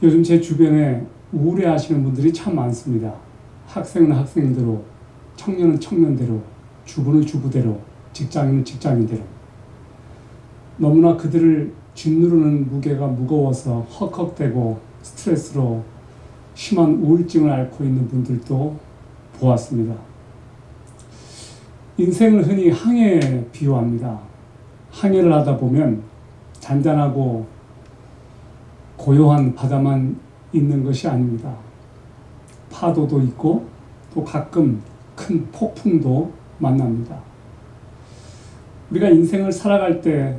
요즘 제 주변에 우울해하시는 분들이 참 많습니다. 학생은 학생대로, 청년은 청년대로, 주부는 주부대로, 직장인은 직장인대로. 너무나 그들을 짓누르는 무게가 무거워서 헉헉대고 스트레스로 심한 우울증을 앓고 있는 분들도 보았습니다. 인생을 흔히 항해에 비유합니다. 항해를 하다 보면 잔잔하고 고요한 바다만 있는 것이 아닙니다. 파도도 있고 또 가끔 큰 폭풍도 만납니다. 우리가 인생을 살아갈 때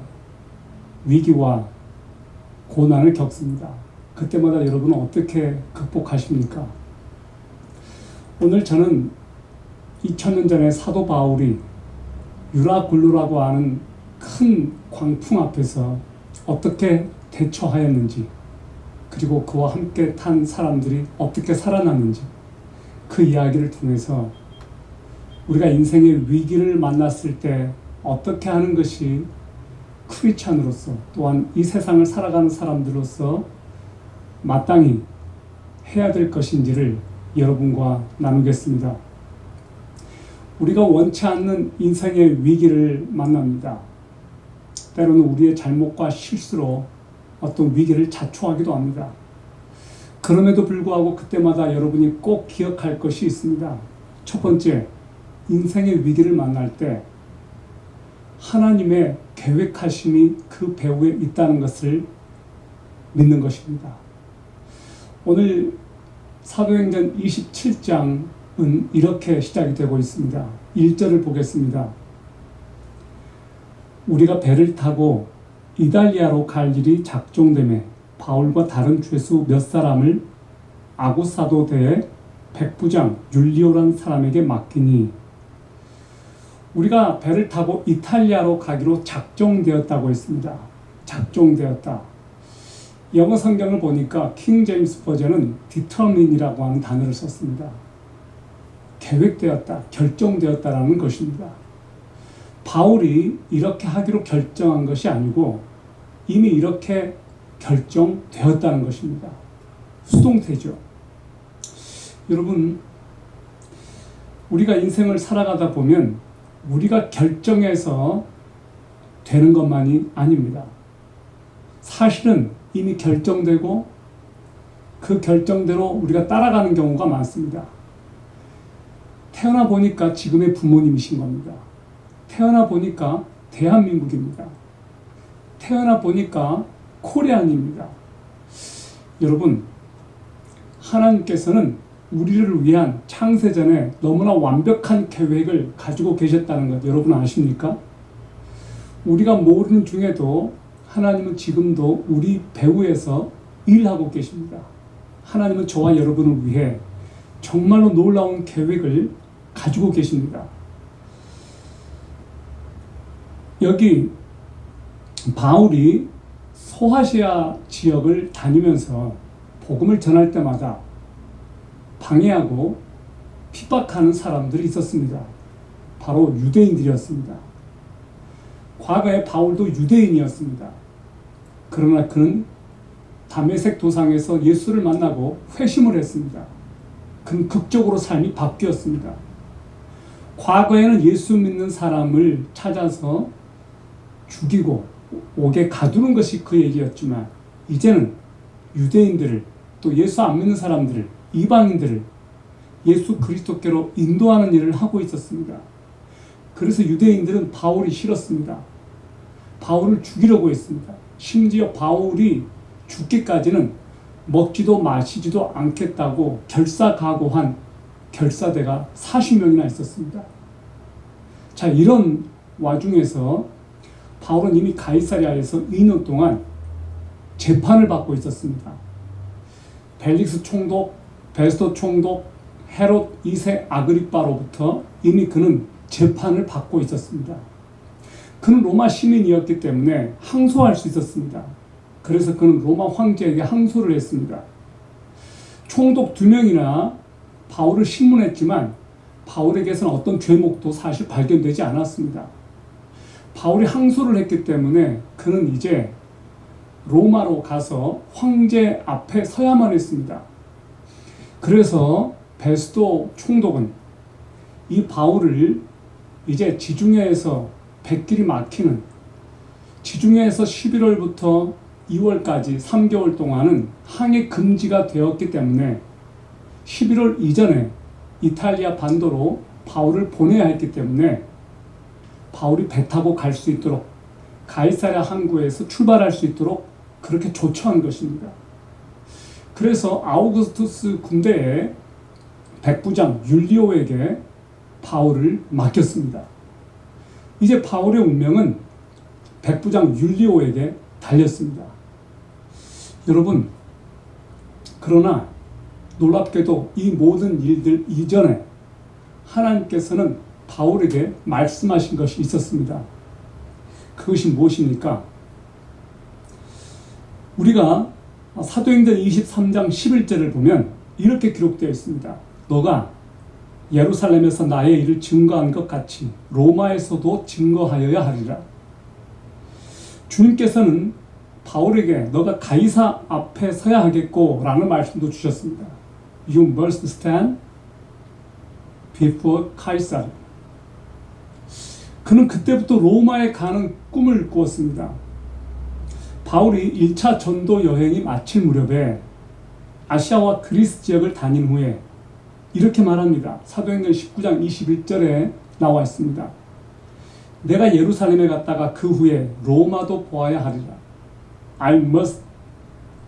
위기와 고난을 겪습니다. 그때마다 여러분은 어떻게 극복하십니까? 오늘 저는 2000년 전에 사도 바울이 유라굴루라고 하는 큰 광풍 앞에서 어떻게 대처하였는지, 그리고 그와 함께 탄 사람들이 어떻게 살아났는지, 그 이야기를 통해서 우리가 인생의 위기를 만났을 때 어떻게 하는 것이 크리스찬으로서, 또한 이 세상을 살아가는 사람들로서 마땅히 해야 될 것인지를 여러분과 나누겠습니다. 우리가 원치 않는 인생의 위기를 만납니다. 때로는 우리의 잘못과 실수로 어떤 위기를 자초하기도 합니다. 그럼에도 불구하고 그때마다 여러분이 꼭 기억할 것이 있습니다. 첫 번째, 인생의 위기를 만날 때 하나님의 계획하심이 그 배후에 있다는 것을 믿는 것입니다. 오늘 사도행전 27장은 이렇게 시작이 되고 있습니다. 1절을 보겠습니다. 우리가 배를 타고 이달리아로 갈 일이 작정되매 바울과 다른 죄수 몇 사람을 아고사도대의 백부장 율리오라는 사람에게 맡기니, 우리가 배를 타고 이탈리아로 가기로 작정되었다고 했습니다. 작정되었다. 영어 성경을 보니까 킹 제임스 버전은 determine이라고 하는 단어를 썼습니다. 계획되었다, 결정되었다라는 것입니다. 바울이 이렇게 하기로 결정한 것이 아니고 이미 이렇게 결정되었다는 것입니다. 수동태죠. 여러분, 우리가 인생을 살아가다 보면 우리가 결정해서 되는 것만이 아닙니다. 사실은 이미 결정되고 그 결정대로 우리가 따라가는 경우가 많습니다. 태어나 보니까 지금의 부모님이신 겁니다. 태어나 보니까 대한민국입니다. 태어나 보니까 코리안입니다. 여러분, 하나님께서는 우리를 위한 창세전에 너무나 완벽한 계획을 가지고 계셨다는 것 여러분 아십니까? 우리가 모르는 중에도 하나님은 지금도 우리 배후에서 일하고 계십니다. 하나님은 저와 여러분을 위해 정말로 놀라운 계획을 가지고 계십니다. 여기 바울이 소아시아 지역을 다니면서 복음을 전할 때마다 방해하고 핍박하는 사람들이 있었습니다. 바로 유대인들이었습니다. 과거에 바울도 유대인이었습니다. 그러나 그는 다메섹 도상에서 예수를 만나고 회심을 했습니다. 그는 극적으로 삶이 바뀌었습니다. 과거에는 예수 믿는 사람을 찾아서 죽이고 옥에 가두는 것이 그 얘기였지만, 이제는 유대인들을, 또 예수 안 믿는 사람들을, 이방인들을 예수 그리스도께로 인도하는 일을 하고 있었습니다. 그래서 유대인들은 바울이 싫었습니다. 바울을 죽이려고 했습니다. 심지어 바울이 죽기까지는 먹지도 마시지도 않겠다고 결사각오한 결사대가 40명이나 있었습니다. 자, 이런 와중에서 바울은 이미 가이사랴에서 2년 동안 재판을 받고 있었습니다. 벨릭스 총독, 베스토 총독, 헤롯 2세 아그리빠로부터 이미 그는 재판을 받고 있었습니다. 그는 로마 시민이었기 때문에 항소할 수 있었습니다. 그래서 그는 로마 황제에게 항소를 했습니다. 총독 2명이나 바울을 신문했지만 바울에게서는 어떤 죄목도 사실 발견되지 않았습니다. 바울이 항소를 했기 때문에 그는 이제 로마로 가서 황제 앞에 서야만 했습니다. 그래서 베스도 총독은 이 바울을 이제 지중해에서 백길이 막히는 지중해에서 11월부터 2월까지 3개월 동안은 항해 금지가 되었기 때문에 11월 이전에 이탈리아 반도로 바울을 보내야 했기 때문에 바울이 배 타고 갈 수 있도록 가이사랴 항구에서 출발할 수 있도록 그렇게 조처한 것입니다. 그래서 아우구스투스 군대의 백부장 율리오에게 바울을 맡겼습니다. 이제 바울의 운명은 백부장 율리오에게 달렸습니다. 여러분, 그러나 놀랍게도 이 모든 일들 이전에 하나님께서는 바울에게 말씀하신 것이 있었습니다. 그것이 무엇입니까? 우리가 사도행전 23장 11절을 보면 이렇게 기록되어 있습니다. 너가 예루살렘에서 나의 일을 증거한 것 같이 로마에서도 증거하여야 하리라. 주님께서는 바울에게 너가 가이사 앞에 서야 하겠고 라는 말씀도 주셨습니다. You must stand before Caesar. 그는 그때부터 로마에 가는 꿈을 꾸었습니다. 바울이 1차 전도 여행이 마칠 무렵에 아시아와 그리스 지역을 다닌 후에 이렇게 말합니다. 사도행전 19장 21절에 나와 있습니다. 내가 예루살렘에 갔다가 그 후에 로마도 보아야 하리라. I must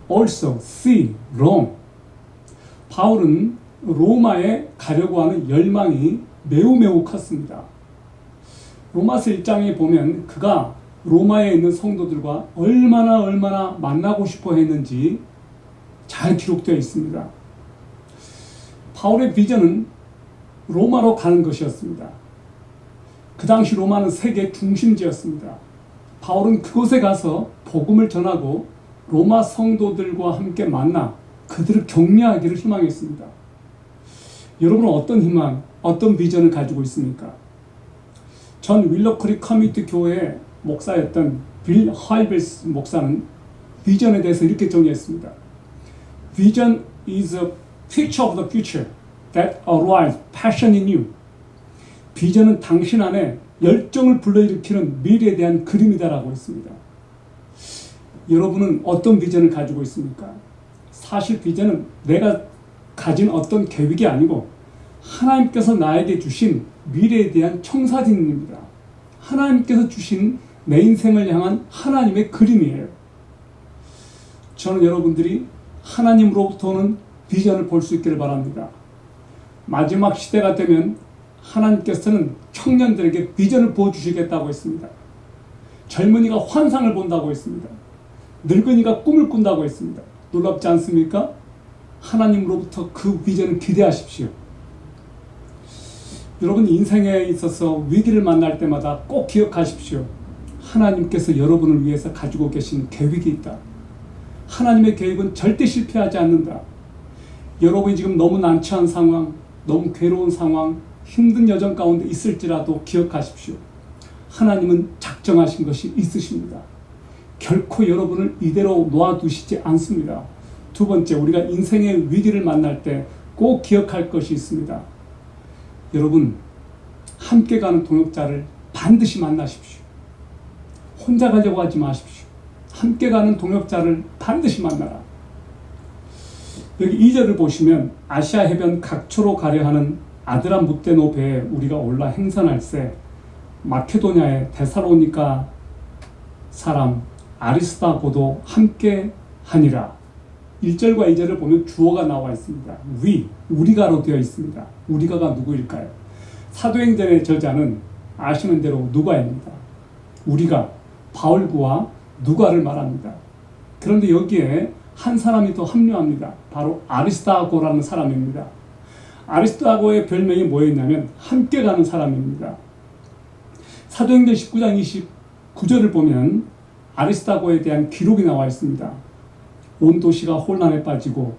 also see Rome. 바울은 로마에 가려고 하는 열망이 매우 컸습니다. 로마서 1장에 보면 그가 로마에 있는 성도들과 얼마나 만나고 싶어 했는지 잘 기록되어 있습니다. 바울의 비전은 로마로 가는 것이었습니다. 그 당시 로마는 세계 중심지였습니다. 바울은 그곳에 가서 복음을 전하고 로마 성도들과 함께 만나 그들을 격려하기를 희망했습니다. 여러분은 어떤 희망, 어떤 비전을 가지고 있습니까? 전 윌러크릭 커뮤니티 교회의 목사였던 빌 하이벨스 목사는 비전에 대해서 이렇게 정의했습니다. Vision is a picture of the future that arouses passion in you. 비전은 당신 안에 열정을 불러일으키는 미래에 대한 그림이다라고 했습니다. 여러분은 어떤 비전을 가지고 있습니까? 사실 비전은 내가 가진 어떤 계획이 아니고 하나님께서 나에게 주신 미래에 대한 청사진입니다. 하나님께서 주신 내 인생을 향한 하나님의 그림이에요. 저는 여러분들이 하나님으로부터는 비전을 볼 수 있기를 바랍니다. 마지막 시대가 되면 하나님께서는 청년들에게 비전을 보여주시겠다고 했습니다. 젊은이가 환상을 본다고 했습니다. 늙은이가 꿈을 꾼다고 했습니다. 놀랍지 않습니까? 하나님으로부터 그 비전을 기대하십시오. 여러분 인생에 있어서 위기를 만날 때마다 꼭 기억하십시오. 하나님께서 여러분을 위해서 가지고 계신 계획이 있다. 하나님의 계획은 절대 실패하지 않는다. 여러분이 지금 너무 난처한 상황, 너무 괴로운 상황, 힘든 여정 가운데 있을지라도 기억하십시오. 하나님은 작정하신 것이 있으십니다. 결코 여러분을 이대로 놓아두시지 않습니다. 두 번째, 우리가 인생의 위기를 만날 때 꼭 기억할 것이 있습니다. 여러분, 함께 가는 동역자를 반드시 만나십시오. 혼자 가려고 하지 마십시오. 함께 가는 동역자를 반드시 만나라. 여기 2절을 보시면 아시아 해변 각초로 가려 하는 아드라무테노 배에 우리가 올라 행선할 때 마케도냐의 데살로니가 사람 아리스다고도 함께 하니라. 1절과 2절을 보면 주어가 나와 있습니다. 우리가로 되어 있습니다. 우리가가 누구일까요? 사도행전의 저자는 아시는 대로 누가입니다. 우리가 바울과 누가를 말합니다. 그런데 여기에 한 사람이 더 합류합니다. 바로 아리스다고라는 사람입니다. 아리스다고의 별명이 뭐였냐면 함께 가는 사람입니다. 사도행전 19장 29절을 보면 아리스다고에 대한 기록이 나와 있습니다. 온 도시가 혼란에 빠지고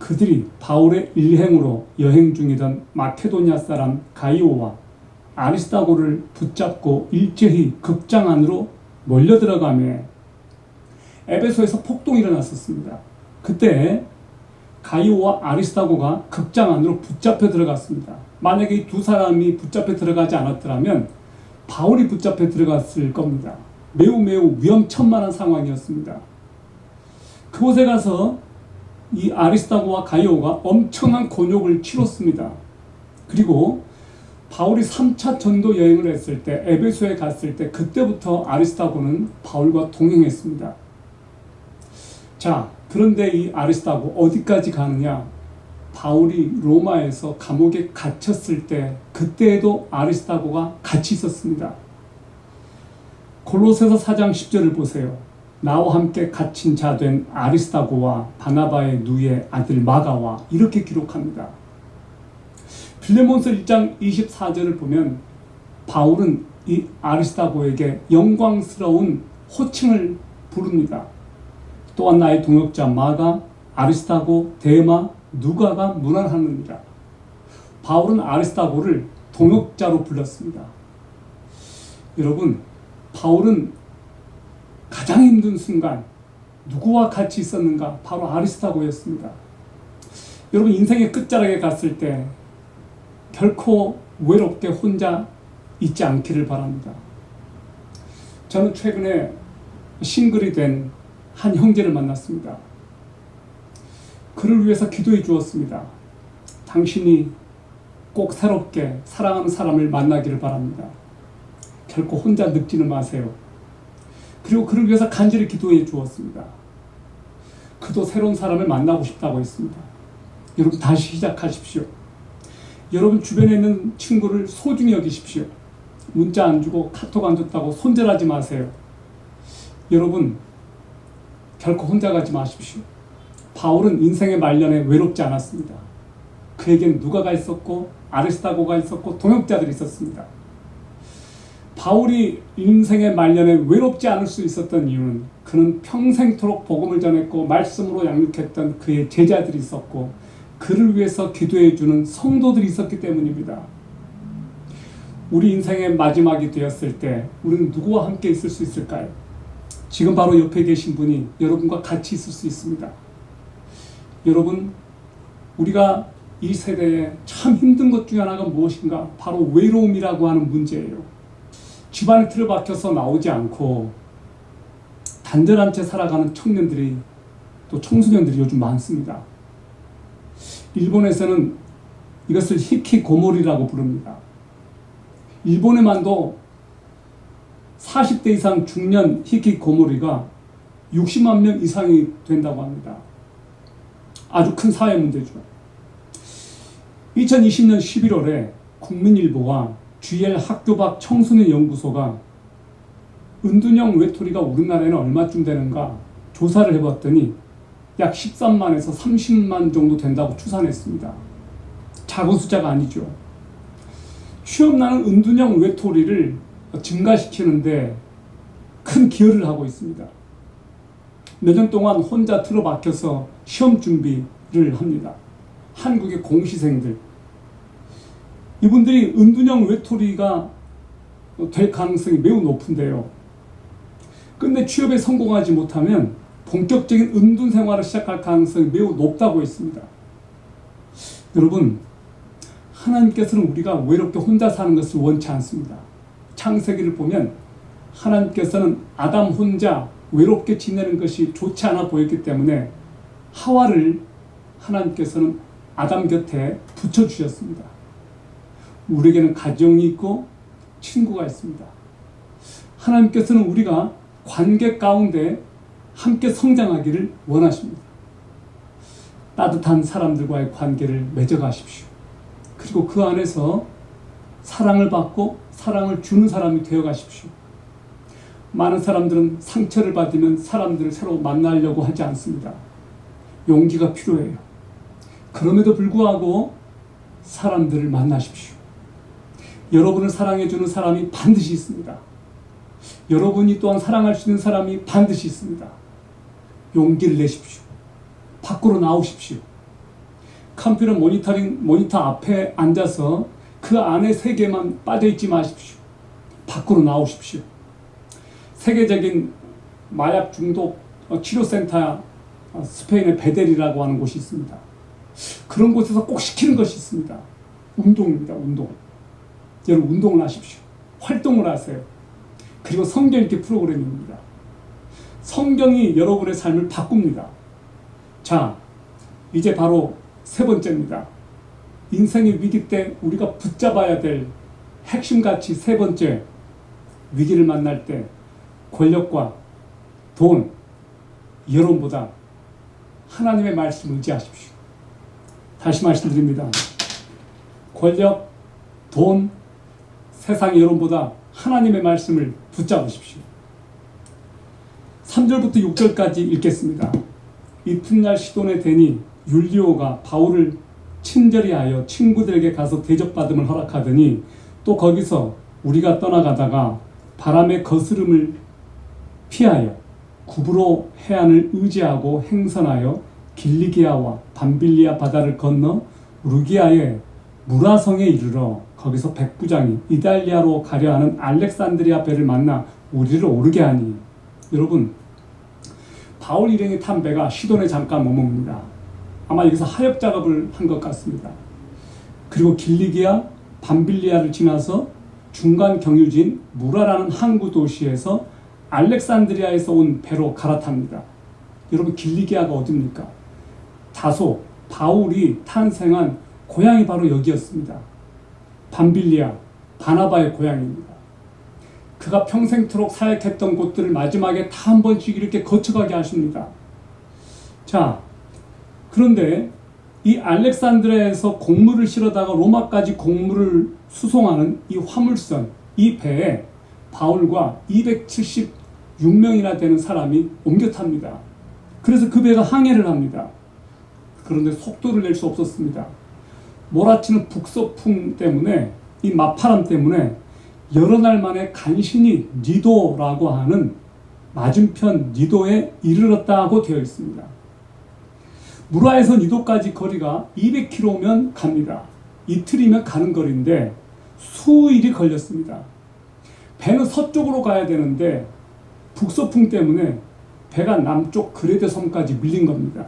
그들이 바울의 일행으로 여행 중이던 마케도니아 사람 가이오와 아리스다고를 붙잡고 일제히 극장 안으로 몰려들어가며 에베소에서 폭동이 일어났었습니다. 그때 가이오와 아리스다고가 극장 안으로 붙잡혀 들어갔습니다. 만약에 이 두 사람이 붙잡혀 들어가지 않았더라면 바울이 붙잡혀 들어갔을 겁니다. 매우 위험천만한 상황이었습니다. 그곳에 가서 이 아리스다고와 가이오가 엄청난 곤욕을 치렀습니다. 그리고 바울이 3차 전도 여행을 했을 때, 에베소에 갔을 때 그때부터 아리스다고는 바울과 동행했습니다. 자, 그런데 이 아리스다고 어디까지 가느냐? 바울이 로마에서 감옥에 갇혔을 때 그때에도 아리스다고가 같이 있었습니다. 골로새서 4장 10절을 보세요. 나와 함께 갇힌 자 된 아리스다고와 바나바의 누이의 아들 마가와, 이렇게 기록합니다. 빌레몬서 1장 24절을 보면 바울은 이 아리스다고에게 영광스러운 호칭을 부릅니다. 또한 나의 동역자 마가, 아리스다고, 데마, 누가가 문안하느니라. 바울은 아리스다고를 동역자로 불렀습니다. 여러분, 바울은 가장 힘든 순간 누구와 같이 있었는가? 바로 아리스다고였습니다. 여러분, 인생의 끝자락에 갔을 때 결코 외롭게 혼자 있지 않기를 바랍니다. 저는 최근에 싱글이 된 한 형제를 만났습니다. 그를 위해서 기도해 주었습니다. 당신이 꼭 새롭게 사랑하는 사람을 만나기를 바랍니다. 결코 혼자 늙지는 마세요. 그리고 그를 위해서 간절히 기도해 주었습니다. 그도 새로운 사람을 만나고 싶다고 했습니다. 여러분, 다시 시작하십시오. 여러분 주변에 있는 친구를 소중히 여기십시오. 문자 안 주고 카톡 안 줬다고 손절하지 마세요. 여러분, 결코 혼자 가지 마십시오. 바울은 인생의 말년에 외롭지 않았습니다. 그에겐 누가가 있었고 아리스다고가 있었고 동역자들이 있었습니다. 바울이 인생의 말년에 외롭지 않을 수 있었던 이유는 그는 평생토록 복음을 전했고 말씀으로 양육했던 그의 제자들이 있었고 그를 위해서 기도해 주는 성도들이 있었기 때문입니다. 우리 인생의 마지막이 되었을 때 우리는 누구와 함께 있을 수 있을까요? 지금 바로 옆에 계신 분이 여러분과 같이 있을 수 있습니다. 여러분, 우리가 이 세대에 참 힘든 것 중에 하나가 무엇인가? 바로 외로움이라고 하는 문제예요. 집안에 틀어박혀서 나오지 않고 단절한 채 살아가는 청년들이, 또 청소년들이 요즘 많습니다. 일본에서는 이것을 히키고모리라고 부릅니다. 일본에만도 40대 이상 중년 히키고모리가 60만 명 이상이 된다고 합니다. 아주 큰 사회 문제죠. 2020년 11월에 국민일보와 GL 학교 밖 청소년 연구소가 은둔형 외톨이가 우리나라에는 얼마쯤 되는가 조사를 해봤더니 약 13만에서 30만 정도 된다고 추산했습니다. 작은 숫자가 아니죠. 취업난은 은둔형 외톨이를 증가시키는데 큰 기여를 하고 있습니다. 몇 년 동안 혼자 틀어박혀서 시험 준비를 합니다. 한국의 공시생들. 이분들이 은둔형 외톨이가 될 가능성이 매우 높은데요. 근데 취업에 성공하지 못하면 본격적인 은둔 생활을 시작할 가능성이 매우 높다고 했습니다. 여러분, 하나님께서는 우리가 외롭게 혼자 사는 것을 원치 않습니다. 창세기를 보면 하나님께서는 아담 혼자 외롭게 지내는 것이 좋지 않아 보였기 때문에 하와를 하나님께서는 아담 곁에 붙여주셨습니다. 우리에게는 가정이 있고 친구가 있습니다. 하나님께서는 우리가 관계 가운데 함께 성장하기를 원하십니다. 따뜻한 사람들과의 관계를 맺어가십시오. 그리고 그 안에서 사랑을 받고 사랑을 주는 사람이 되어가십시오. 많은 사람들은 상처를 받으면 사람들을 새로 만나려고 하지 않습니다. 용기가 필요해요. 그럼에도 불구하고 사람들을 만나십시오. 여러분을 사랑해주는 사람이 반드시 있습니다. 여러분이 또한 사랑할 수 있는 사람이 반드시 있습니다. 용기를 내십시오. 밖으로 나오십시오. 컴퓨터 모니터 앞에 앉아서 그 안에 세계만 빠져있지 마십시오. 밖으로 나오십시오. 세계적인 마약 중독 치료센터 스페인의 베델이라고 하는 곳이 있습니다. 그런 곳에서 꼭 시키는 것이 있습니다. 운동입니다. 운동. 여러분 운동을 하십시오. 활동을 하세요. 그리고 성경 읽기 프로그램입니다. 성경이 여러분의 삶을 바꿉니다. 자, 이제 바로 세 번째입니다. 인생의 위기 때 우리가 붙잡아야 될 핵심 가치 세 번째. 위기를 만날 때 권력과 돈, 여론보다 하나님의 말씀을 의지하십시오. 다시 말씀드립니다. 권력, 돈, 세상의 여론보다 하나님의 말씀을 붙잡으십시오. 3절부터 6절까지 읽겠습니다. 이튿날 시돈에 대니 율리오가 바울을 친절히 하여 친구들에게 가서 대접받음을 허락하더니 또 거기서 우리가 떠나가다가 바람의 거스름을 피하여 구브로 해안을 의지하고 행선하여 길리기아와 밤빌리아 바다를 건너 루기아의 무라성에 이르러 거기서 백부장이 이달리아로 가려 하는 알렉산드리아 배를 만나 우리를 오르게 하니. 여러분, 바울 일행이 탄 배가 시돈에 잠깐 머뭅니다. 아마 여기서 하역 작업을 한 것 같습니다. 그리고 길리기아, 밤빌리아를 지나서 중간 경유지인 무라라는 항구 도시에서 알렉산드리아에서 온 배로 갈아탑니다. 여러분, 길리기아가 어디입니까? 다소 바울이 탄생한 고향이 바로 여기였습니다. 밤빌리아, 바나바의 고향입니다. 그가 평생토록 사역했던 곳들을 마지막에 다 한 번씩 이렇게 거쳐가게 하십니다. 자, 그런데 이 알렉산드리아에서 곡물을 실어다가 로마까지 곡물을 수송하는 이 화물선, 이 배에 바울과 276명이나 되는 사람이 옮겨 탑니다. 그래서 그 배가 항해를 합니다. 그런데 속도를 낼 수 없었습니다. 몰아치는 북서풍 때문에, 이 맞바람 때문에 여러 날 만에 간신히 니도라고 하는 맞은편 니도에 이르렀다고 되어 있습니다. 무라에서 니도까지 거리가 200km면 갑니다. 이틀이면 가는 거리인데 수일이 걸렸습니다. 배는 서쪽으로 가야 되는데 북서풍 때문에 배가 남쪽 그레데 섬까지 밀린 겁니다.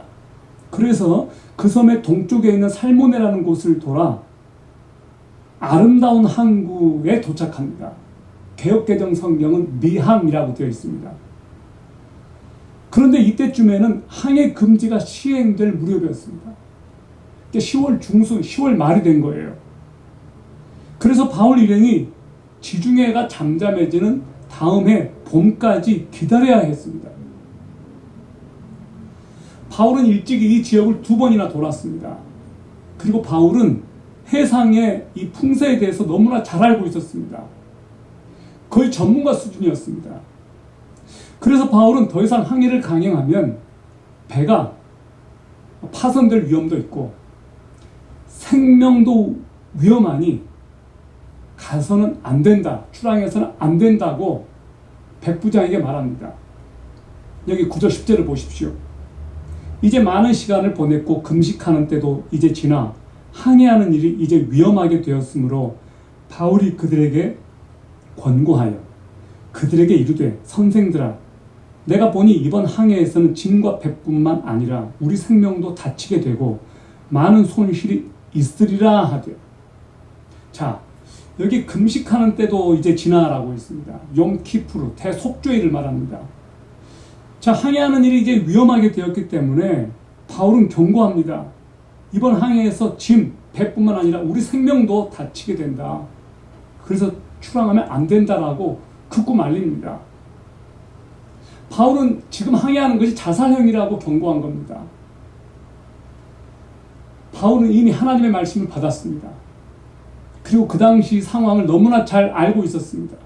그래서 그 섬의 동쪽에 있는 살모네라는 곳을 돌아 아름다운 항구에 도착합니다. 개역개정 성경은 미항이라고 되어 있습니다. 그런데 이때쯤에는 항해 금지가 시행될 무렵이었습니다. 10월 중순, 10월 말이 된 거예요. 그래서 바울 일행이 지중해가 잠잠해지는 다음 해 봄까지 기다려야 했습니다. 바울은 일찍이 이 지역을 2번이나 돌았습니다. 그리고 바울은 해상의 이 풍세에 대해서 너무나 잘 알고 있었습니다. 거의 전문가 수준이었습니다. 그래서 바울은 더 이상 항해를 강행하면 배가 파손될 위험도 있고 생명도 위험하니 가서는 안 된다, 출항해서는 안 된다고 백부장에게 말합니다. 여기 9절 10절을 보십시오. 이제 많은 시간을 보냈고 금식하는 때도 이제 지나 항해하는 일이 이제 위험하게 되었으므로 바울이 그들에게 권고하여 그들에게 이르되 선생들아, 내가 보니 이번 항해에서는 짐과 배뿐만 아니라 우리 생명도 다치게 되고 많은 손실이 있으리라 하되. 자, 여기 금식하는 때도 이제 지나라고 있습니다. 욤키푸르, 대속죄일을 말합니다. 자, 항해하는 일이 이제 위험하게 되었기 때문에 바울은 경고합니다. 이번 항해에서 짐, 배뿐만 아니라 우리 생명도 다치게 된다. 그래서 출항하면 안 된다라고 극구 말립니다. 바울은 지금 항해하는 것이 자살행위라고 경고한 겁니다. 바울은 이미 하나님의 말씀을 받았습니다. 그리고 그 당시 상황을 너무나 잘 알고 있었습니다.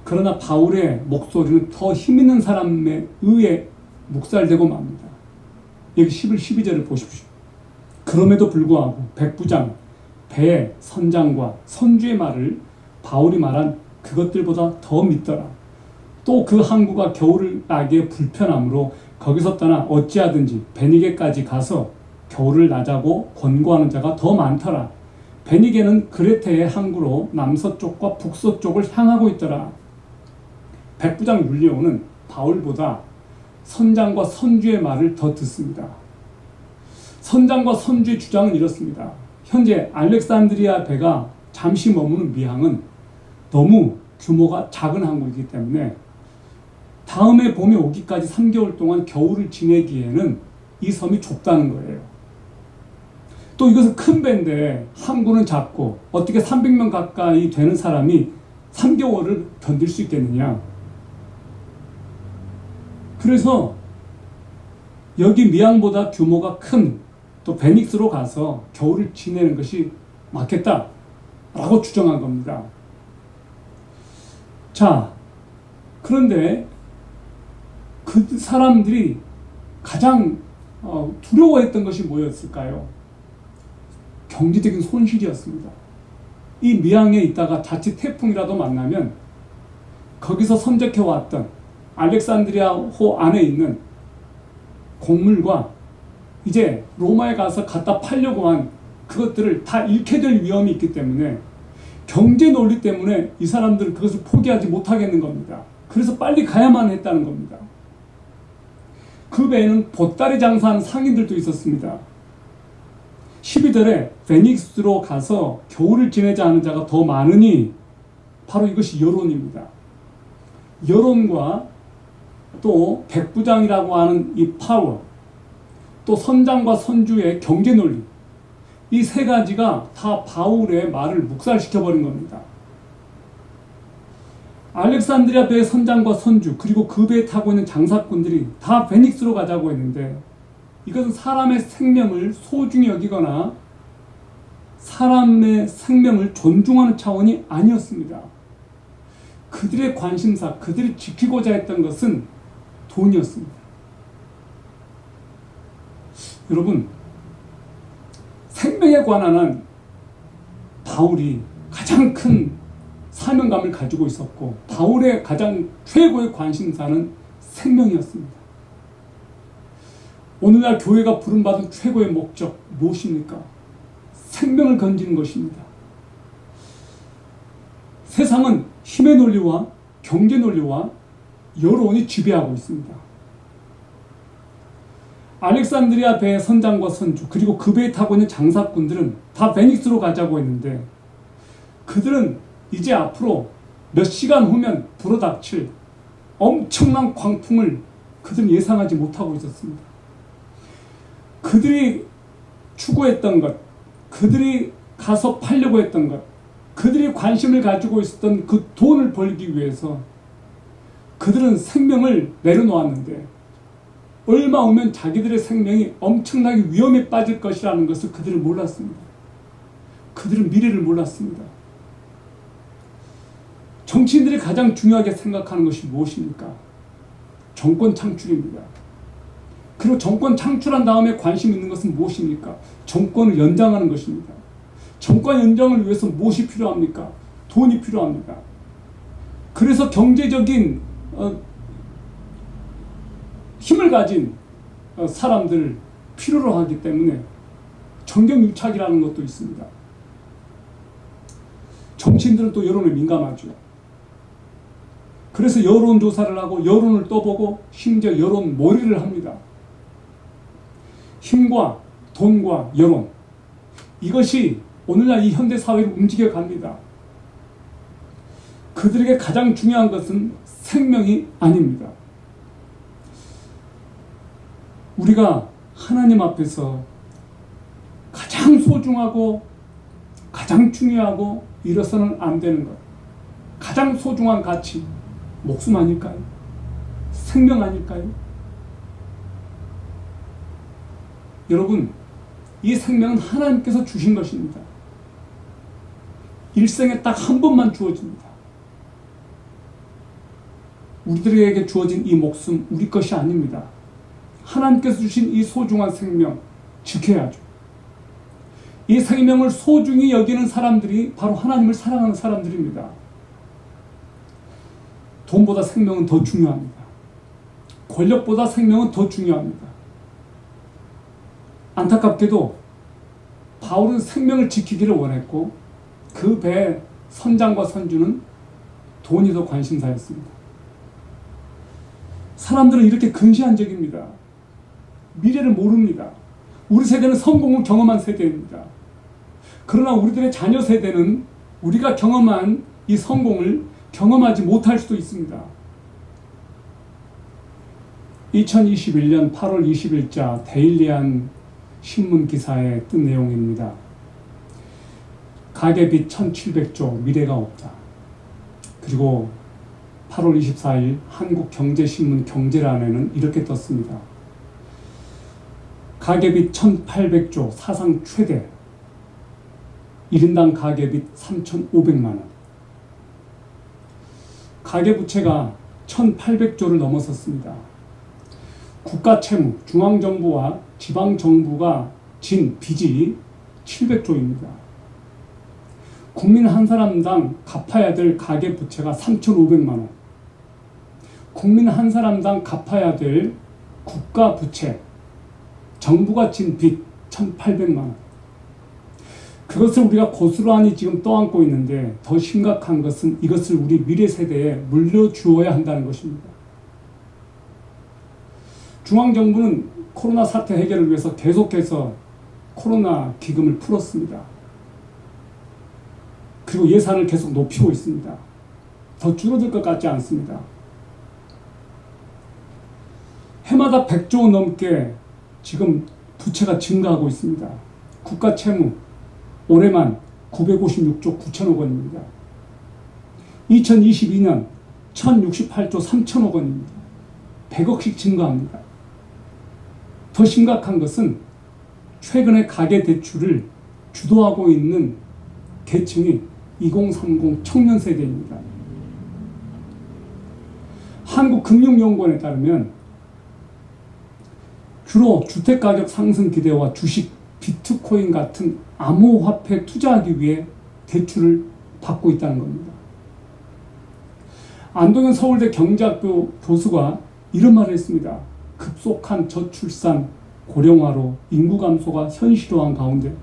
그러나 바울의 목소리는 더 힘있는 사람에 의해 묵살되고 맙니다. 여기 11, 12절을 보십시오. 그럼에도 불구하고 백부장, 배의 선장과 선주의 말을 바울이 말한 그것들보다 더 믿더라. 또 그 항구가 겨울을 나기에 불편하므로 거기서 떠나 어찌하든지 베니게까지 가서 겨울을 나자고 권고하는 자가 더 많더라. 베니게는 그레테의 항구로 남서쪽과 북서쪽을 향하고 있더라. 백부장 율리오는 바울보다 선장과 선주의 말을 더 듣습니다. 선장과 선주의 주장은 이렇습니다. 현재 알렉산드리아 배가 잠시 머무는 미항은 너무 규모가 작은 항구이기 때문에 다음에 봄에 오기까지 3개월 동안 겨울을 지내기에는 이 섬이 좁다는 거예요. 또 이것은 큰 배인데 항구는 작고 어떻게 300명 가까이 되는 사람이 3개월을 견딜 수 있겠느냐. 그래서 여기 미항보다 규모가 큰 또 베닉스로 가서 겨울을 지내는 것이 맞겠다라고 주장한 겁니다. 자, 그런데 그 사람들이 가장 두려워했던 것이 뭐였을까요? 경제적인 손실이었습니다. 이 미항에 있다가 자칫 태풍이라도 만나면 거기서 선적해왔던 알렉산드리아호 안에 있는 곡물과 이제 로마에 가서 갖다 팔려고 한 그것들을 다 잃게 될 위험이 있기 때문에 경제 논리 때문에 이 사람들은 그것을 포기하지 못하겠는 겁니다. 그래서 빨리 가야만 했다는 겁니다. 그 배에는 보따리 장사하는 상인들도 있었습니다. 12월에 베닉스로 가서 겨울을 지내자 하는 자가 더 많으니 바로 이것이 여론입니다. 여론과 또 백부장이라고 하는 이 파워, 또 선장과 선주의 경제 논리, 이 세 가지가 다 바울의 말을 묵살시켜버린 겁니다. 알렉산드리아 배의 선장과 선주 그리고 그 배에 타고 있는 장사꾼들이 다 베닉스로 가자고 했는데 이것은 사람의 생명을 소중히 여기거나 사람의 생명을 존중하는 차원이 아니었습니다. 그들의 관심사, 그들이 지키고자 했던 것은 돈이었습니다. 여러분, 생명에 관한 한 바울이 가장 큰 사명감을 가지고 있었고 바울의 가장 최고의 관심사는 생명이었습니다. 오늘날 교회가 부름받은 최고의 목적 무엇입니까? 생명을 건지는 것입니다. 세상은 힘의 논리와 경제 논리와 여론이 지배하고 있습니다. 알렉산드리아 배의 선장과 선주 그리고 그 배에 타고 있는 장사꾼들은 다 베닉스로 가자고 했는데 그들은 이제 앞으로 몇 시간 후면 불어닥칠 엄청난 광풍을 그들은 예상하지 못하고 있었습니다. 그들이 추구했던 것, 그들이 가서 팔려고 했던 것, 그들이 관심을 가지고 있었던 그 돈을 벌기 위해서 그들은 생명을 내려놓았는데 얼마 후면 자기들의 생명이 엄청나게 위험에 빠질 것이라는 것을 그들은 몰랐습니다. 그들은 미래를 몰랐습니다. 정치인들이 가장 중요하게 생각하는 것이 무엇입니까? 정권 창출입니다. 그리고 정권 창출한 다음에 관심 있는 것은 무엇입니까? 정권을 연장하는 것입니다. 정권 연장을 위해서 무엇이 필요합니까? 돈이 필요합니다. 그래서 경제적인 힘을 가진 사람들을 필요로 하기 때문에 정경유착이라는 것도 있습니다. 정치인들은 또 여론에 민감하죠. 그래서 여론조사를 하고 여론을 떠보고 심지어 여론몰이를 합니다. 힘과 돈과 여론, 이것이 오늘날 이 현대사회를 움직여갑니다. 그들에게 가장 중요한 것은 생명이 아닙니다. 우리가 하나님 앞에서 가장 소중하고 가장 중요하고 잃어서는 안 되는 것, 가장 소중한 가치, 목숨 아닐까요? 생명 아닐까요? 여러분, 이 생명은 하나님께서 주신 것입니다. 일생에 딱 한 번만 주어집니다. 우리들에게 주어진 이 목숨 우리 것이 아닙니다. 하나님께서 주신 이 소중한 생명 지켜야죠. 이 생명을 소중히 여기는 사람들이 바로 하나님을 사랑하는 사람들입니다. 돈보다 생명은 더 중요합니다. 권력보다 생명은 더 중요합니다. 안타깝게도 바울은 생명을 지키기를 원했고 그 배의 선장과 선주는 돈이 더 관심사였습니다. 사람들은 이렇게 근시안적입니다. 미래를 모릅니다. 우리 세대는 성공을 경험한 세대입니다. 그러나 우리들의 자녀 세대는 우리가 경험한 이 성공을 경험하지 못할 수도 있습니다. 2021년 8월 20일자 데일리안 신문 기사에 뜬 내용입니다. 가계빚 1700조 미래가 없다. 그리고 8월 24일 한국경제신문 경제란에는 이렇게 떴습니다. 가계빚 1800조 사상 최대, 1인당 가계빚 3500만원. 가계부채가 1800조를 넘어섰습니다. 국가채무, 중앙정부와 지방정부가 진 빚이 700조입니다. 국민 한 사람당 갚아야 될 가계부채가 3,500만원. 국민 한 사람당 갚아야 될 국가부채, 정부가 진 빚 1,800만원. 그것을 우리가 고스란히 지금 떠안고 있는데 더 심각한 것은 이것을 우리 미래 세대에 물려주어야 한다는 것입니다. 중앙정부는 코로나 사태 해결을 위해서 계속해서 코로나 기금을 풀었습니다. 그리고 예산을 계속 높이고 있습니다. 더 줄어들 것 같지 않습니다. 해마다 100조 넘게 지금 부채가 증가하고 있습니다. 국가 채무 올해만 956조 9천억 원입니다. 2022년 1068조 3천억 원입니다. 100억씩 증가합니다. 더 심각한 것은 최근에 가계대출을 주도하고 있는 계층이 2030 청년 세대입니다. 한국금융연구원에 따르면 주로 주택가격 상승 기대와 주식, 비트코인 같은 암호화폐 투자하기 위해 대출을 받고 있다는 겁니다. 안동현 서울대 경제학부 교수가 이런 말을 했습니다. 급속한 저출산, 고령화로 인구 감소가 현실화한 가운데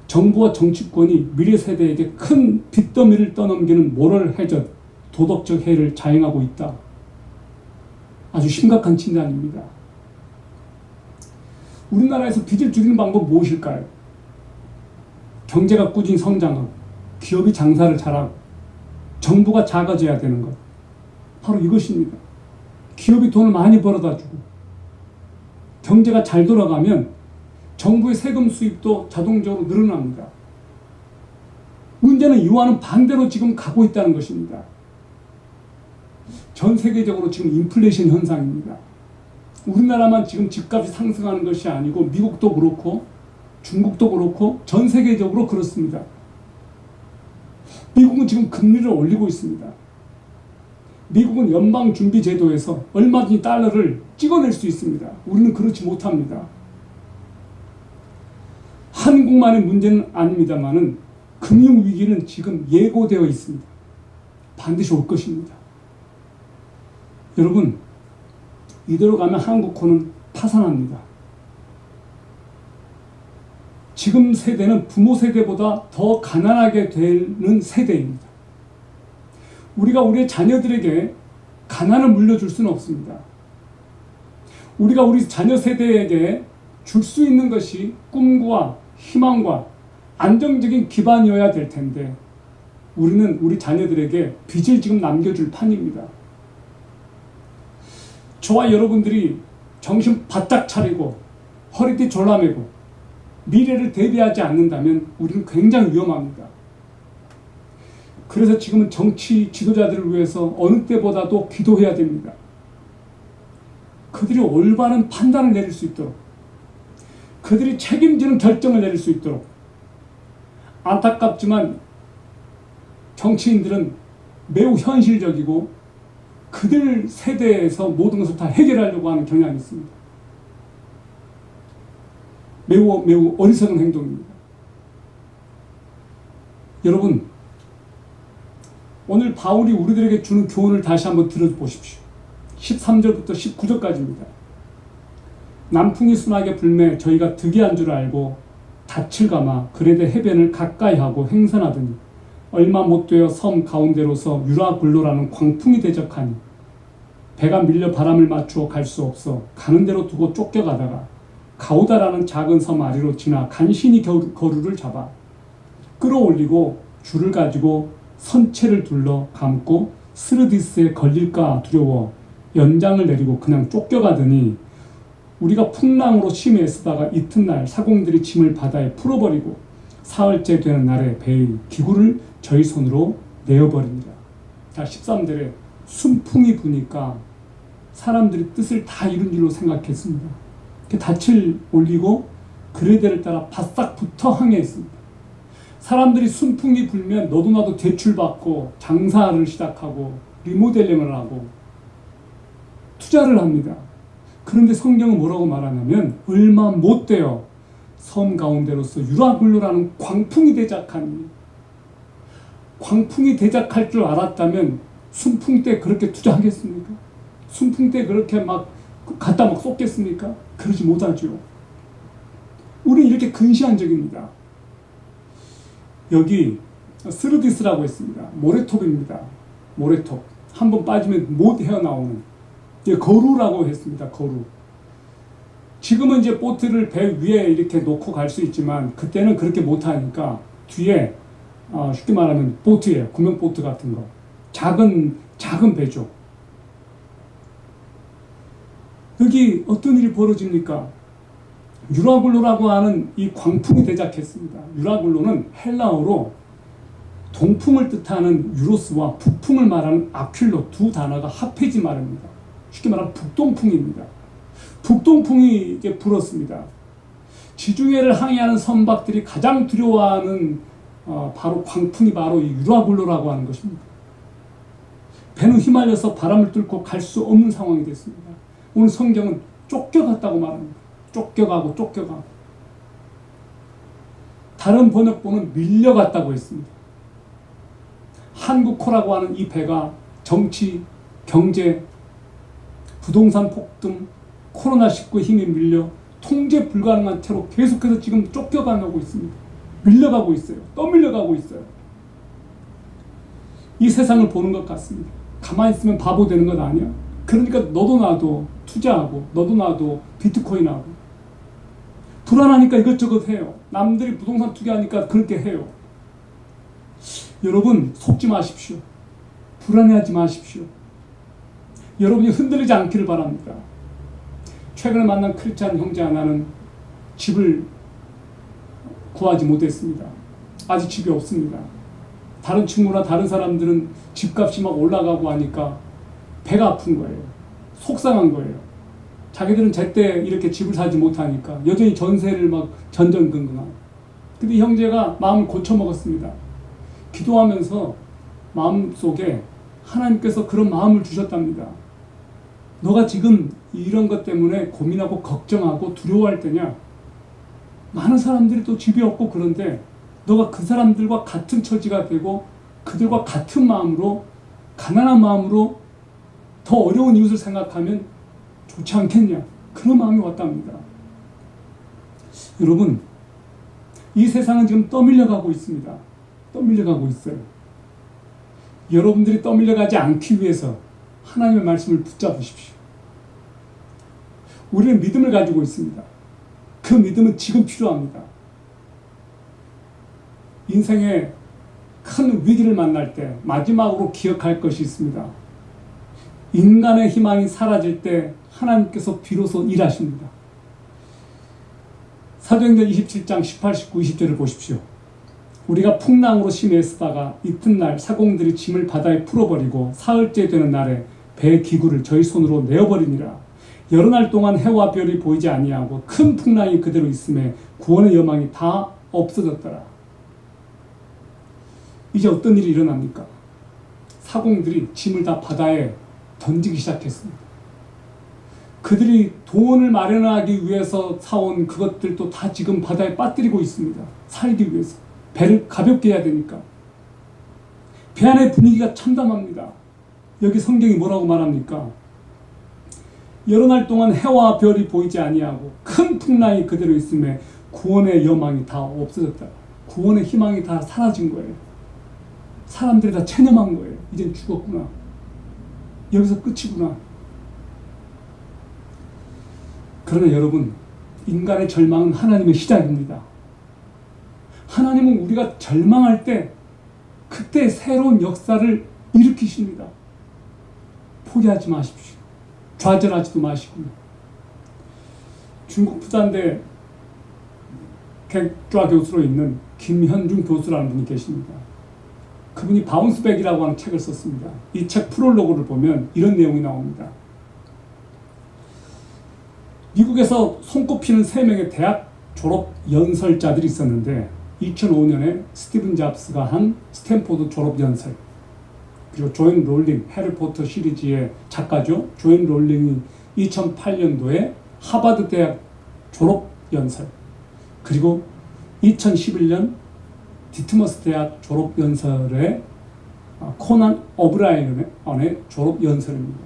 정부와 정치권이 미래 세대에게 큰 빚더미를 떠넘기는 모럴 해저, 도덕적 해를 자행하고 있다. 아주 심각한 진단입니다. 우리나라에서 빚을 줄이는 방법 무엇일까요? 경제가 꾸준히 성장하고 기업이 장사를 잘하고 정부가 작아져야 되는 것. 바로 이것입니다. 기업이 돈을 많이 벌어다 주고 경제가 잘 돌아가면 정부의 세금 수입도 자동적으로 늘어납니다. 문제는 이와는 반대로 지금 가고 있다는 것입니다. 전 세계적으로 지금 인플레이션 현상입니다. 우리나라만 지금 집값이 상승하는 것이 아니고 미국도 그렇고 중국도 그렇고 전 세계적으로 그렇습니다. 미국은 지금 금리를 올리고 있습니다. 미국은 연방준비제도에서 얼마든지 달러를 찍어낼 수 있습니다. 우리는 그렇지 못합니다. 한국만의 문제는 아닙니다만은 금융위기는 지금 예고되어 있습니다. 반드시 올 것입니다. 여러분, 이대로 가면 한국호는 파산합니다. 지금 세대는 부모 세대보다 더 가난하게 되는 세대입니다. 우리가 우리의 자녀들에게 가난을 물려줄 수는 없습니다. 우리가 우리 자녀 세대에게 줄 수 있는 것이 꿈과 희망과 안정적인 기반이어야 될 텐데 우리는 우리 자녀들에게 빚을 지금 남겨줄 판입니다. 저와 여러분들이 정신 바짝 차리고 허리띠 졸라매고 미래를 대비하지 않는다면 우리는 굉장히 위험합니다. 그래서 지금은 정치 지도자들을 위해서 어느 때보다도 기도해야 됩니다. 그들이 올바른 판단을 내릴 수 있도록, 그들이 책임지는 결정을 내릴 수 있도록. 안타깝지만 정치인들은 매우 현실적이고 그들 세대에서 모든 것을 다 해결하려고 하는 경향이 있습니다. 매우 어리석은 행동입니다. 여러분, 오늘 바울이 우리들에게 주는 교훈을 다시 한번 들어보십시오. 13절부터 19절까지입니다. 남풍이 순하게 불매 저희가 득이한 줄 알고 닻을 감아 그레데 해변을 가까이 하고 행선하더니 얼마 못 되어 섬 가운데로서 유라굴로라는 광풍이 대적하니 배가 밀려 바람을 맞추어 갈 수 없어 가는 대로 두고 쫓겨가다가 가우다라는 작은 섬 아래로 지나 간신히 거루를 잡아 끌어올리고 줄을 가지고 선체를 둘러 감고 스르디스에 걸릴까 두려워 연장을 내리고 그냥 쫓겨가더니 우리가 풍랑으로 심히 애쓰다가 이튿날 사공들이 짐을 바다에 풀어버리고 사흘째 되는 날에 배의 기구를 저희 손으로 내어버립니다. 자, 13절에 순풍이 부니까 사람들이 뜻을 다 이룬 줄로 생각했습니다. 닻을 올리고 그레데를 따라 바싹 붙어 항해했습니다. 사람들이 순풍이 불면 너도 나도 대출받고 장사를 시작하고 리모델링을 하고 투자를 합니다. 그런데 성경은 뭐라고 말하냐면 얼마 못 되어 섬 가운데로서 유라굴로라는 광풍이 대작하니, 광풍이 대작할 줄 알았다면 순풍 때 그렇게 투자하겠습니까? 순풍 때 그렇게 막 갖다 막 쏟겠습니까? 그러지 못하죠. 우리는 이렇게 근시안적입니다. 여기 스르디스라고 했습니다. 모래톱입니다. 모래톱. 한번 빠지면 못 헤어나오는 거루라고 했습니다. 거루. 지금은 이제 보트를 배 위에 이렇게 놓고 갈 수 있지만 그때는 그렇게 못하니까 뒤에 쉽게 말하면 보트예요. 구명보트 같은 거. 작은 배죠. 여기 어떤 일이 벌어집니까? 유라굴로라고 하는 이 광풍이 대작했습니다. 유라굴로는 헬라어로 동풍을 뜻하는 유로스와 북풍을 말하는 아퀼로 두 단어가 합해진 말입니다. 쉽게 말하면 북동풍입니다. 북동풍이 이제 불었습니다. 지중해를 항해하는 선박들이 가장 두려워하는 바로 광풍이 바로 이 유라굴로라고 하는 것입니다. 배는 휘말려서 바람을 뚫고 갈 수 없는 상황이 됐습니다. 오늘 성경은 쫓겨갔다고 말합니다. 쫓겨가고. 다른 번역본은 밀려갔다고 했습니다. 한국호라고 하는 이 배가 정치, 경제, 부동산 폭등, 코로나19 힘에 밀려 통제 불가능한 채로 계속해서 지금 쫓겨가고 있습니다. 밀려가고 있어요. 떠밀려가고 있어요. 이 세상을 보는 것 같습니다. 가만히 있으면 바보 되는 것 아니야? 그러니까 너도 나도 투자하고 너도 나도 비트코인하고 불안하니까 이것저것 해요. 남들이 부동산 투자하니까 그렇게 해요. 여러분 속지 마십시오. 불안해하지 마십시오. 여러분이 흔들리지 않기를 바랍니다. 최근에 만난 크리스찬 형제 하나는 집을 구하지 못했습니다. 아직 집이 없습니다. 다른 친구나 다른 사람들은 집값이 막 올라가고 하니까 배가 아픈 거예요. 속상한 거예요. 자기들은 제때 이렇게 집을 사지 못하니까 여전히 전세를 막 전전긍긍하고. 근데 형제가 마음을 고쳐먹었습니다. 기도하면서 마음속에 하나님께서 그런 마음을 주셨답니다. 너가 지금 이런 것 때문에 고민하고 걱정하고 두려워할 때냐? 많은 사람들이 또 집이 없고 그런데 너가 그 사람들과 같은 처지가 되고 그들과 같은 마음으로 가난한 마음으로 더 어려운 이웃을 생각하면 좋지 않겠냐? 그런 마음이 왔답니다. 여러분, 이 세상은 지금 떠밀려가고 있습니다. 떠밀려가고 있어요. 여러분들이 떠밀려가지 않기 위해서 하나님의 말씀을 붙잡으십시오. 우리는 믿음을 가지고 있습니다. 그 믿음은 지금 필요합니다. 인생의 큰 위기를 만날 때 마지막으로 기억할 것이 있습니다. 인간의 희망이 사라질 때 하나님께서 비로소 일하십니다. 사도행전 27장 18, 19, 20절을 보십시오. 우리가 풍랑으로 심히 애쓰다가 이튿날 사공들이 짐을 바다에 풀어버리고 사흘째 되는 날에 배 기구를 저희 손으로 내어버리니라. 여러 날 동안 해와 별이 보이지 아니하고 큰 풍랑이 그대로 있음에 구원의 여망이 다 없어졌더라. 이제 어떤 일이 일어납니까? 사공들이 짐을 다 바다에 던지기 시작했습니다. 그들이 돈을 마련하기 위해서 사온 그것들도 다 지금 바다에 빠뜨리고 있습니다. 살기 위해서. 배를 가볍게 해야 되니까. 배 안의 분위기가 참담합니다. 여기 성경이 뭐라고 말합니까? 여러 날 동안 해와 별이 보이지 아니하고 큰 풍랑이 그대로 있음에 구원의 여망이 다 없어졌다. 구원의 희망이 다 사라진 거예요. 사람들이 다 체념한 거예요. 이젠 죽었구나. 여기서 끝이구나. 그러나 여러분, 인간의 절망은 하나님의 시작입니다. 하나님은 우리가 절망할 때 그때 새로운 역사를 일으키십니다. 포기하지 마십시오. 좌절하지도 마시고요. 중국 부산대 객좌 교수로 있는 김현중 교수라는 분이 계십니다. 그분이 바운스백이라고 하는 책을 썼습니다. 이 책 프롤로그를 보면 이런 내용이 나옵니다. 미국에서 손꼽히는 3명의 대학 졸업 연설자들이 있었는데 2005년에 스티븐 잡스가 한 스탠포드 졸업 연설, 그리고 조앤 롤링, 해리포터 시리즈의 작가죠. 조앤 롤링이 2008년도에 하버드 대학 졸업 연설, 그리고 2011년 디트머스 대학 졸업 연설의 코난 오브라이언의 졸업 연설입니다.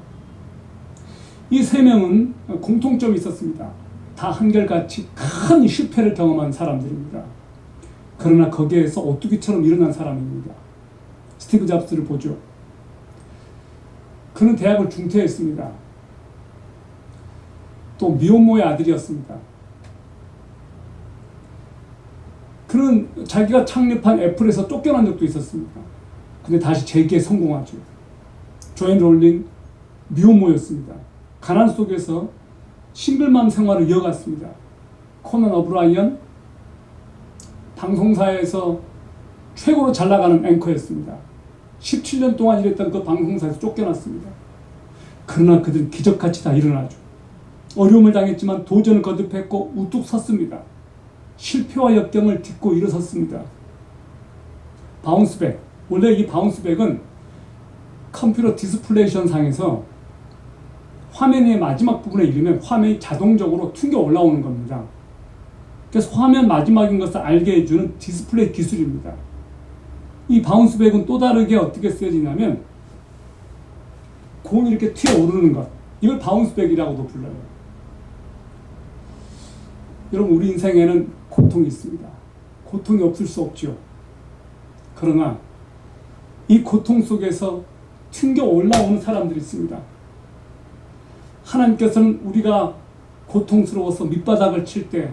이 3명은 공통점이 있었습니다. 다 한결같이 큰 실패를 경험한 사람들입니다. 그러나 거기에서 오뚜기처럼 일어난 사람입니다. 스티브 잡스를 보죠. 그는 대학을 중퇴했습니다. 또 미혼모의 아들이었습니다. 그는 자기가 창립한 애플에서 쫓겨난 적도 있었습니다. 근데 다시 재기에 성공하죠. 조앤 롤링 미혼모였습니다. 가난 속에서 싱글맘 생활을 이어갔습니다. 코난 오브라이언 방송사에서 최고로 잘 나가는 앵커였습니다. 17년 동안 일했던 그 방송사에서 쫓겨났습니다. 그러나 그들은 기적같이 다 일어나죠. 어려움을 당했지만 도전을 거듭했고 우뚝 섰습니다. 실패와 역경을 딛고 일어섰습니다. 바운스백, 원래 이 바운스백은 컴퓨터 디스플레이션 상에서 화면의 마지막 부분에 이르면 화면이 자동적으로 튕겨 올라오는 겁니다. 그래서 화면 마지막인 것을 알게 해주는 디스플레이 기술입니다. 이 바운스백은 또 다르게 어떻게 쓰여지냐면 공이 이렇게 튀어오르는 것, 이걸 바운스백이라고도 불러요. 여러분, 우리 인생에는 고통이 있습니다. 고통이 없을 수 없죠. 그러나 이 고통 속에서 튕겨 올라오는 사람들이 있습니다. 하나님께서는 우리가 고통스러워서 밑바닥을 칠 때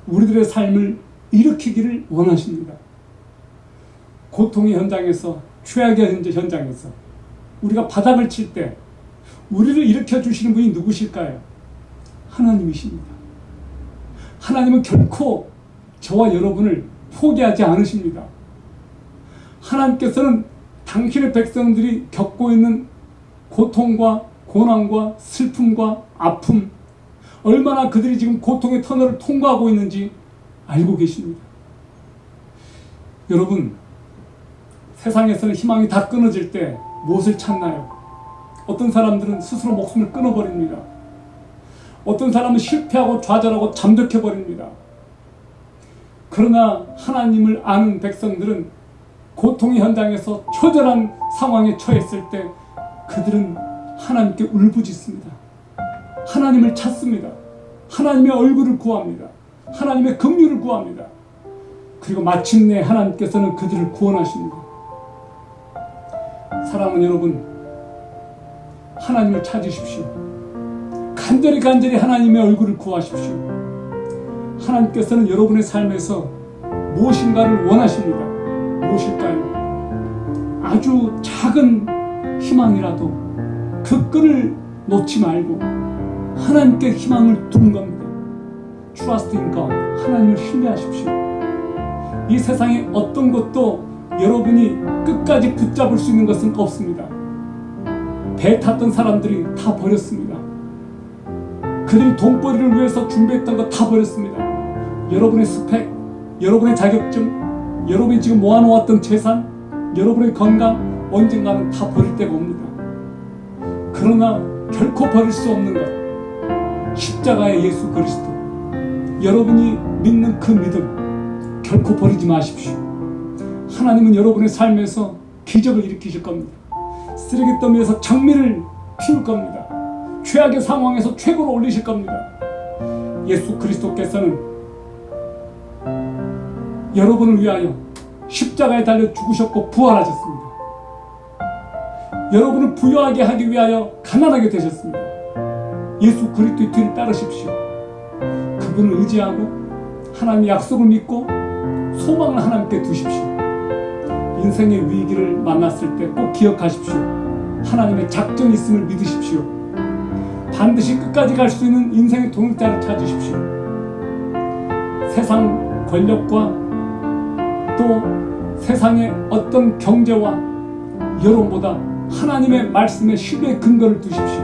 우리들의 삶을 일으키기를 원하십니다. 고통의 현장에서, 최악의 현장에서 우리가 바닥을 칠 때 우리를 일으켜 주시는 분이 누구실까요? 하나님이십니다. 하나님은 결코 저와 여러분을 포기하지 않으십니다. 하나님께서는 당신의 백성들이 겪고 있는 고통과 고난과 슬픔과 아픔, 얼마나 그들이 지금 고통의 터널을 통과하고 있는지 알고 계십니다. 여러분, 세상에서는 희망이 다 끊어질 때 무엇을 찾나요? 어떤 사람들은 스스로 목숨을 끊어버립니다. 어떤 사람은 실패하고 좌절하고 잠적해버립니다. 그러나 하나님을 아는 백성들은 고통의 현장에서 처절한 상황에 처했을 때 그들은 하나님께 울부짖습니다. 하나님을 찾습니다. 하나님의 얼굴을 구합니다. 하나님의 긍휼을 구합니다. 그리고 마침내 하나님께서는 그들을 구원하십니다. 사랑하는 여러분, 하나님을 찾으십시오. 간절히 하나님의 얼굴을 구하십시오. 하나님께서는 여러분의 삶에서 무엇인가를 원하십니다. 무엇일까요? 아주 작은 희망이라도 그 끈을 놓지 말고 하나님께 희망을 두는 겁니다. Trust in God. 하나님을 신뢰하십시오. 이 세상에 어떤 것도 여러분이 끝까지 붙잡을 수 있는 것은 없습니다. 배 탔던 사람들이 다 버렸습니다. 그들이 돈벌이를 위해서 준비했던 거 다 버렸습니다. 여러분의 스펙, 여러분의 자격증, 여러분이 지금 모아놓았던 재산, 여러분의 건강, 언젠가는 다 버릴 때가 옵니다. 그러나 결코 버릴 수 없는 것, 십자가의 예수 그리스도, 여러분이 믿는 그 믿음 결코 버리지 마십시오. 하나님은 여러분의 삶에서 기적을 일으키실 겁니다. 쓰레기더미에서 장미를 피울 겁니다. 최악의 상황에서 최고로 올리실 겁니다. 예수 그리스도께서는 여러분을 위하여 십자가에 달려 죽으셨고 부활하셨습니다. 여러분을 부유하게 하기 위하여 가난하게 되셨습니다. 예수 그리스도의 뒤를 따르십시오. 그분을 의지하고 하나님의 약속을 믿고 소망을 하나님께 두십시오. 인생의 위기를 만났을 때 꼭 기억하십시오. 하나님의 작전이 있음을 믿으십시오. 반드시 끝까지 갈 수 있는 인생의 동역자를 찾으십시오. 세상 권력과 또 세상의 어떤 경제와 여론보다 하나님의 말씀에 신뢰의 근거를 두십시오.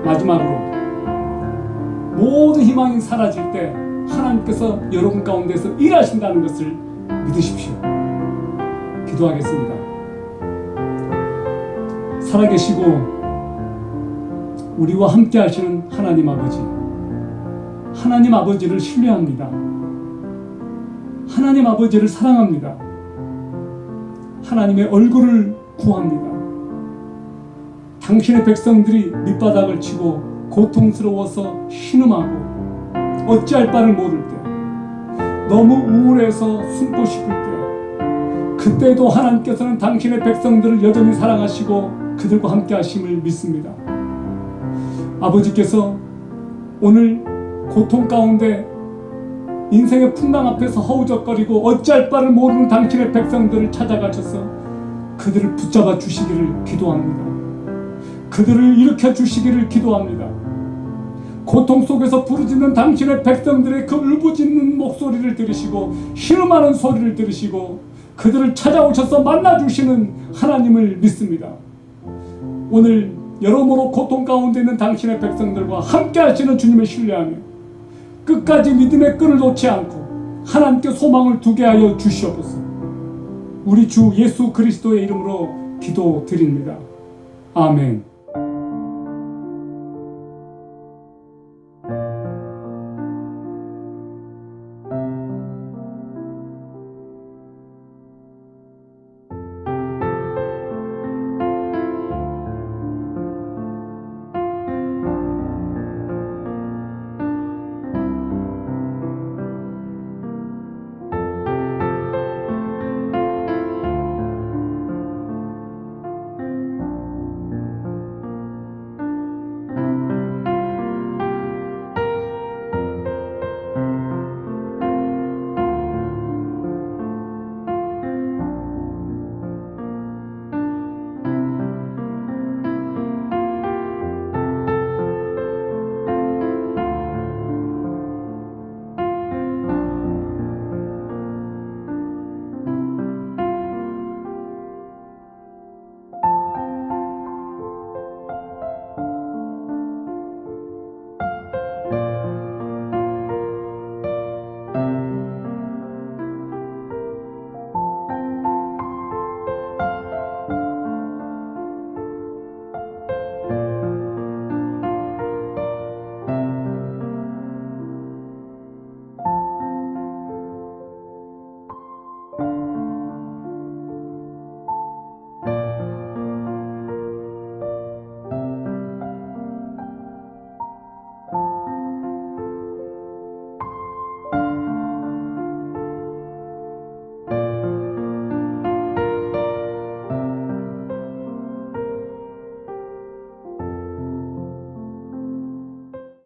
마지막으로 모든 희망이 사라질 때 하나님께서 여러분 가운데서 일하신다는 것을 믿으십시오. 기도하겠습니다. 살아계시고 우리와 함께 하시는 하나님 아버지, 하나님 아버지를 신뢰합니다. 하나님 아버지를 사랑합니다. 하나님의 얼굴을 구합니다. 당신의 백성들이 밑바닥을 치고 고통스러워서 신음하고 어찌할 바를 모를 때, 너무 우울해서 숨고 싶을 때, 그때도 하나님께서는 당신의 백성들을 여전히 사랑하시고 그들과 함께 하심을 믿습니다. 아버지께서 오늘 고통 가운데 인생의 풍랑 앞에서 허우적거리고 어찌할 바를 모르는 당신의 백성들을 찾아가셔서 그들을 붙잡아 주시기를 기도합니다. 그들을 일으켜 주시기를 기도합니다. 고통 속에서 부르짖는 당신의 백성들의 그 울부짖는 목소리를 들으시고 신음하는 소리를 들으시고 그들을 찾아오셔서 만나주시는 하나님을 믿습니다. 오늘 여러모로 고통 가운데 있는 당신의 백성들과 함께 하시는 주님을 신뢰하며 끝까지 믿음의 끈을 놓지 않고 하나님께 소망을 두게 하여 주시옵소서. 우리 주 예수 그리스도의 이름으로 기도드립니다. 아멘.